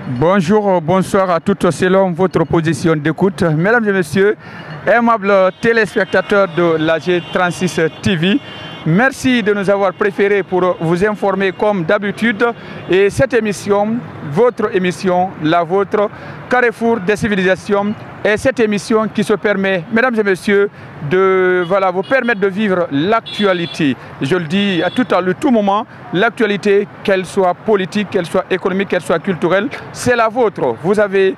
Bonjour, bonsoir à toutes selon votre position d'écoute. Mesdames et messieurs, aimables téléspectateurs de l'AG36 TV, merci de nous avoir préférés pour vous informer comme d'habitude. Et cette émission, votre émission, la vôtre, Carrefour des civilisations, est cette émission qui se permet, mesdames et messieurs, de vous permettre de vivre l'actualité. Je le dis à tout moment, l'actualité, qu'elle soit politique, qu'elle soit économique, qu'elle soit culturelle, c'est la vôtre. Vous avez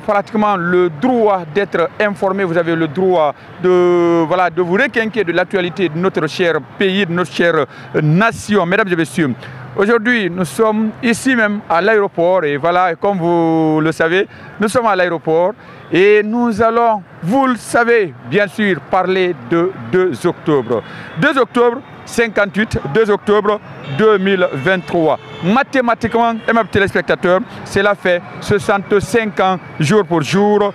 pratiquement le droit d'être informé, vous avez le droit de vous requinquer de l'actualité de notre cher pays, de notre chère nation, mesdames et messieurs. Aujourd'hui, nous sommes ici même à l'aéroport et voilà, comme vous le savez, nous sommes à l'aéroport et nous allons, vous le savez, bien sûr, parler de 2 octobre. 2 octobre 58, 2 octobre 2023. Mathématiquement, aimables téléspectateurs, cela fait 65 ans jour pour jour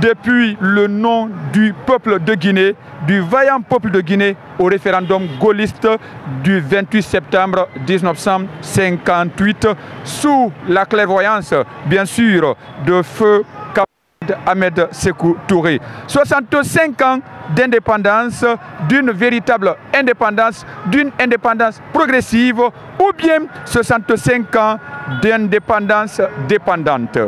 depuis le nom du peuple de Guinée, du vaillant peuple de Guinée au référendum gaulliste du 28 septembre 1958 sous la clairvoyance, bien sûr, de feu Ahmed Sékou Touré. 65 ans d'indépendance, d'une véritable indépendance, d'une indépendance progressive ou bien 65 ans d'indépendance dépendante.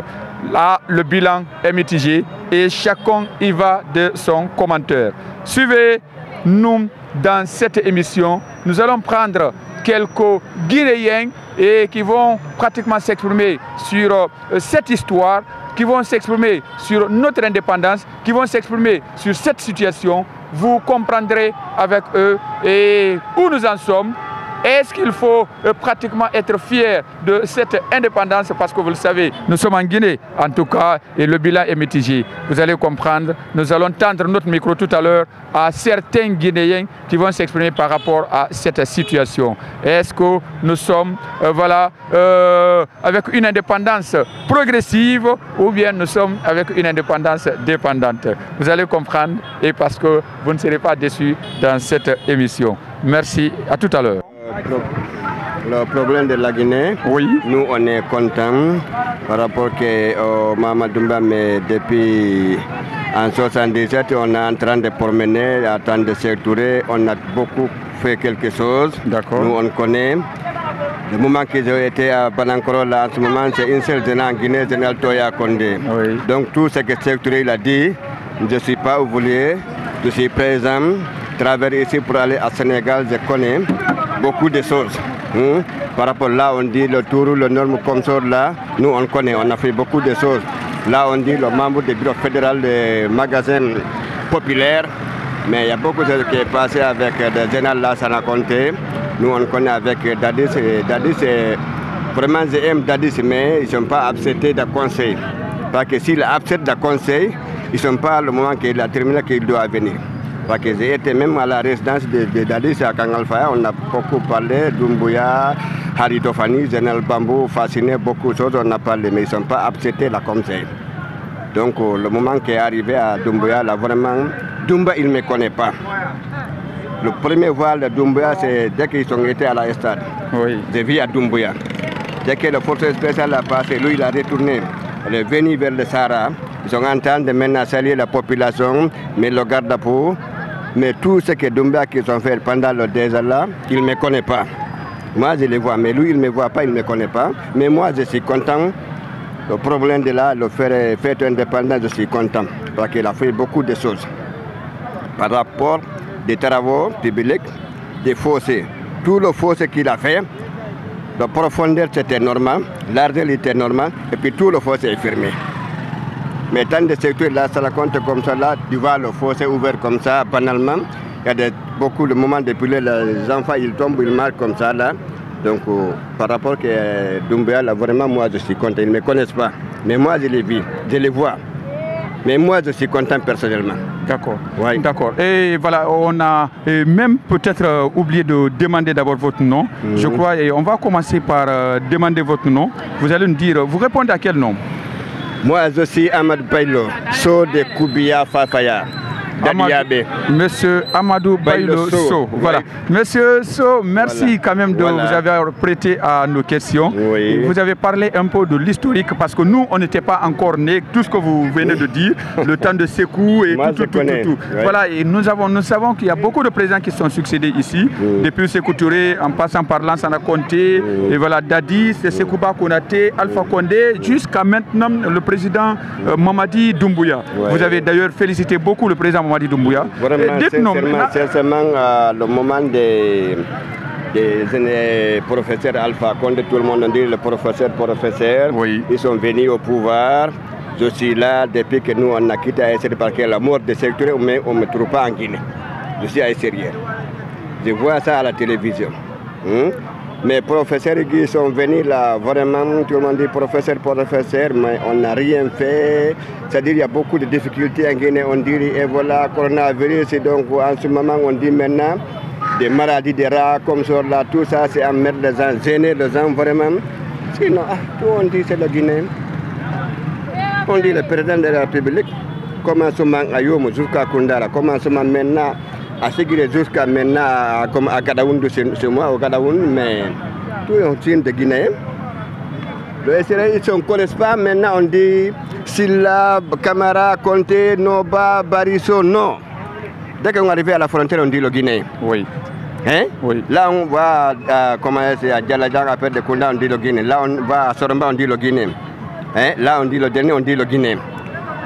Là, le bilan est mitigé et chacun y va de son commentaire. Suivez-nous dans cette émission. Nous allons prendre quelques Guinéens et qui vont pratiquement s'exprimer sur cette histoire, qui vont s'exprimer sur notre indépendance, qui vont s'exprimer sur cette situation. Vous comprendrez avec eux et où nous en sommes. Est-ce qu'il faut pratiquement être fier de cette indépendance? Parce que vous le savez, nous sommes en Guinée, en tout cas, et le bilan est mitigé. Vous allez comprendre, nous allons tendre notre micro tout à l'heure à certains Guinéens qui vont s'exprimer par rapport à cette situation. Est-ce que nous sommes avec une indépendance progressive ou bien nous sommes avec une indépendance dépendante? Vous allez comprendre et parce que vous ne serez pas déçus dans cette émission. Merci, à tout à l'heure. Le problème de la Guinée, oui. Nous on est contents par rapport au Mamadou Doumbia, mais depuis en 1977 on est en train de promener, en train de secourir, on a beaucoup fait quelque chose. D'accord. Nous on connaît. Le moment qu'ils ont été à Banankoro là en ce moment, c'est une seule zone en Guinée, Général Toya Condé. Oui. Donc tout ce que secourir il a dit, je ne suis pas oublié, je suis présent. Traverser ici pour aller à Sénégal, je connais beaucoup de choses. Par rapport là, on dit le tour, le norme comme ça là, nous on connaît, on a fait beaucoup de choses. Là, on dit le membre du bureau fédéral des magasins populaires, mais il y a beaucoup de choses qui est passé avec des généraux là, ça n'a compté. Nous on connaît avec Dadis, Dadis vraiment j'aime Dadis, mais ils ne sont pas acceptés de conseil. Parce que s'ils acceptent de conseil, ils ne sont pas le moment qu'il a terminé qu'il doit venir. Parce que j'ai été même à la résidence de Dadis à Kangalfaya, on a beaucoup parlé, Doumbouya, Haritofani, Général Bambou, fasciné, beaucoup de choses, on a parlé, mais ils ne sont pas acceptés la conseil. Donc le moment qui est arrivé à Doumbouya, là vraiment, Doumbouya il ne me connaît pas. Le premier vol de Doumbouya, c'est dès qu'ils ont été à la stade. Oui. J'ai vu à Doumbouya. Dès que le force spéciale a passé, lui il a retourné, il est venu vers le Sahara. Ils sont en train de maintenant saluer la population, mais le garde-à-peau. Mais tout ce que Doumbouya qu'ils ont fait pendant le désert là, il ne me connaît pas. Moi je le vois, mais lui il ne me voit pas, il ne me connaît pas. Mais moi je suis content. Le problème de là, le fait indépendant, je suis content. Parce qu'il a fait beaucoup de choses. Par rapport des travaux publics, des fossés. Tout le fossé qu'il a fait, la profondeur c'était normal, l'argile était normal, et puis tout le fossé est fermé. Mais tant de secteurs là, ça raconte comme ça, là, tu vois le fossé ouvert comme ça, banalement. Il y a beaucoup de moments depuis les enfants, ils tombent, ils marquent comme ça là. Donc par rapport à Doumbouya, là, vraiment moi je suis content, ils ne me connaissent pas. Mais moi je les vis, je les vois. Mais moi je suis content personnellement. D'accord. Ouais. D'accord. Et voilà, on a même peut-être oublié de demander d'abord votre nom. Je crois, et on va commencer par demander votre nom. Vous allez nous dire, vous répondez à quel nom? Moi je suis Ahmed Bailo, Sceau de Koubia Fafaya. Monsieur Amadou Baylo So. Voilà. Monsieur So, merci quand même de vous avoir prêté à nos questions. Oui. Vous avez parlé un peu de l'historique parce que nous, on n'était pas encore nés, tout ce que vous venez de dire, le temps de Sékou et tout. Ouais. Voilà, et nous savons qu'il y a beaucoup de présidents qui sont succédés ici, depuis Sékou Touré, en passant par Lansana Conté, et voilà, Dadi, Sekouba Konaté, Alpha Condé, jusqu'à maintenant le président Mamadi Doumbouya. Ouais. Vous avez d'ailleurs félicité beaucoup le président Mamadi Doumbouya. Sincèrement, le moment des professeurs Alpha Condé, tout le monde dit le professeur, ils sont venus au pouvoir. Je suis là depuis que nous on a quitté ASR parce que la mort de secteur, mais on ne me trouve pas en Guinée. Je suis ASRien. Je vois ça à la télévision. Mais professeurs qui sont venus là, vraiment, tout le monde dit professeur, mais on n'a rien fait. C'est-à-dire qu'il y a beaucoup de difficultés en Guinée, on dit, et voilà, coronavirus, et donc en ce moment, on dit maintenant, des maladies, des rats, comme ça, là, tout ça, c'est à mettre les gens gênés, les gens vraiment. Sinon, tout on dit, c'est le Guinée. On dit le président de la République, commencement à Yomo jusqu'à Kundara, commencement maintenant. À ce qui est jusqu'à maintenant, comme à Gadaoun, c'est moi, au Gadaoun, mais tout est en signe de Guinée. Ils ne connaissent pas, maintenant on dit Silla, Camara, Conté, Noba, Barisso, non. Dès qu'on arrive à la frontière, on dit le Guinée. Oui. Hein? Oui. Là, on va à Djaladjara, après de Kounda, on dit le Guinée. Là, on va à Soromba, on dit le Guinée. Hein? Là, on dit le dernier, on dit le Guinée.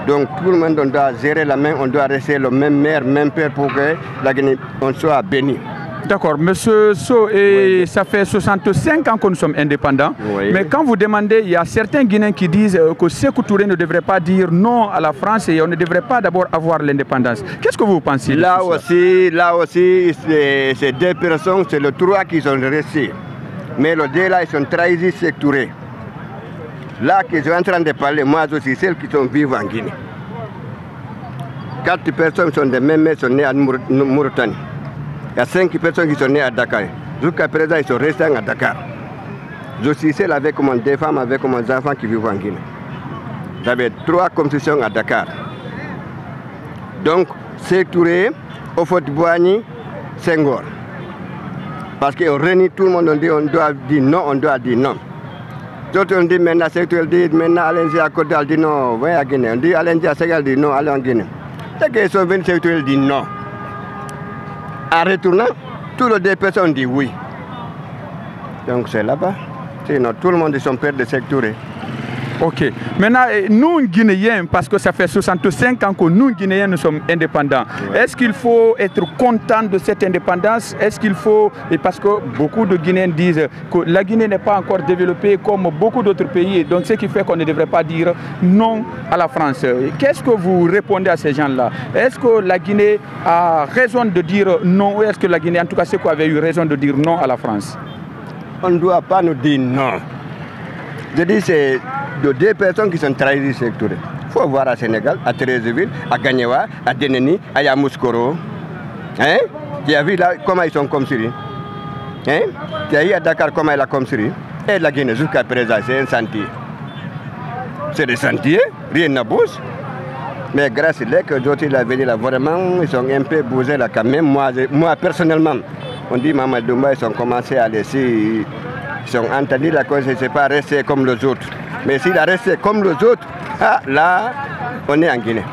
Donc tout le monde on doit gérer la main, on doit rester le même mère, même père pour que la Guinée on soit béni. D'accord, monsieur So, et ça fait 65 ans que nous sommes indépendants. Oui. Mais quand vous demandez, il y a certains Guinéens qui disent que Sékou Touré ne devrait pas dire non à la France et on ne devrait pas d'abord avoir l'indépendance. Qu'est-ce que vous pensez? Là aussi, ces deux personnes, c'est le trois qui sont restés. Mais les deux là, ils sont trahis Sékou Touré. Là, qu'ils sont en train de parler, moi aussi, celles qui sont vives en Guinée. 4 personnes sont des mêmes, sont nées en Mauritanie. Il y a 5 personnes qui sont nées à Dakar. Jusqu'à présent, ils sont restés à Dakar. Je suis seul avec des femmes, avec mes enfants qui vivent en Guinée. J'avais 3 constructions à Dakar. Donc, Sékou Touré, Houphouët-Boigny, Senghor. Parce qu'on réunit tout le monde, on dit on doit dire non, on doit dire non. D'autres on dit maintenant, Sékou dit maintenant, allez-y à côté, elle dit non, voyez à Guinée. On dit allez-y à Sénégal, dit non, allez en Guinée. Dès qu'ils sont venus, Sékou dit non. En retournant, toutes les 2 personnes disent oui. Donc c'est là-bas. Sinon, tout le monde est son père de Sékou. Ok. Maintenant, nous, Guinéens, parce que ça fait 65 ans que nous, Guinéens, nous sommes indépendants. Ouais. Est-ce qu'il faut être content de cette indépendance? Est-ce qu'il faut... Et parce que beaucoup de Guinéens disent que la Guinée n'est pas encore développée comme beaucoup d'autres pays. Donc, ce qui fait qu'on ne devrait pas dire non à la France. Qu'est-ce que vous répondez à ces gens-là? Est-ce que la Guinée a raison de dire non? Ou est-ce que la Guinée, en tout cas, Sékou avait eu raison de dire non à la France? On ne doit pas nous dire non. Je dis c'est de 2 personnes qui sont trahies Sékou Touré. Il faut voir à Sénégal, à Thérézéville, à Gagnewa, à Deneni, à Yamoussoukro. Hein? Tu as vu là comment ils sont comme Syrie? Hein? Tu as vu à Dakar comment elle a comme Syrie? Et la Guinée jusqu'à présent, c'est un sentier. C'est des sentiers, rien ne bouge. Mais grâce à là que d'autres il a venu là, vraiment, ils sont un peu bougés là quand même. Moi personnellement, on dit Mamadou Doumbouya, ils ont commencé à laisser. Ils ont entendu la cause, c'est pas resté comme les autres. Mais s'il a resté comme les autres, là, on est en Guinée.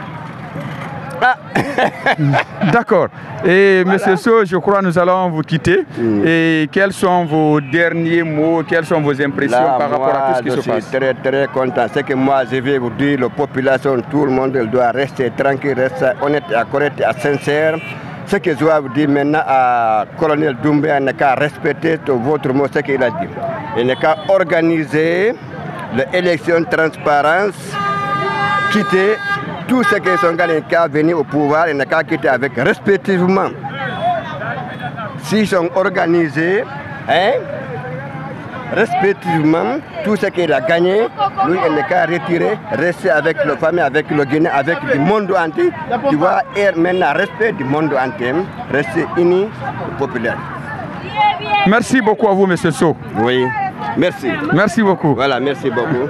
D'accord. Et voilà. Monsieur So, je crois que nous allons vous quitter. Et quels sont vos derniers mots, quelles sont vos impressions là, par rapport à tout ce qui se passe? Je suis très content. C'est que moi, je vais vous dire, la population, tout le monde elle doit rester tranquille, rester honnête, correct, sincère. Ce que je dois vous dire maintenant à colonel Doumbouya, il n'a qu'à respecter votre mot, ce qu'il a dit. Il n'a qu'à organiser l'élection transparence, quitter tout ce qui sont gagnés, qu'à venir au pouvoir, il n'a qu'à quitter avec respectivement. S'ils sont organisés, hein, respectivement, tout ce qu'il a gagné, lui, il n'a qu'à retirer, rester avec la famille, avec le Guinée, avec le monde entier. Tu vois, maintenant, respect du monde entier, rester unis, populaire. Merci beaucoup à vous, monsieur So. Oui, merci. Merci beaucoup. Voilà, merci beaucoup.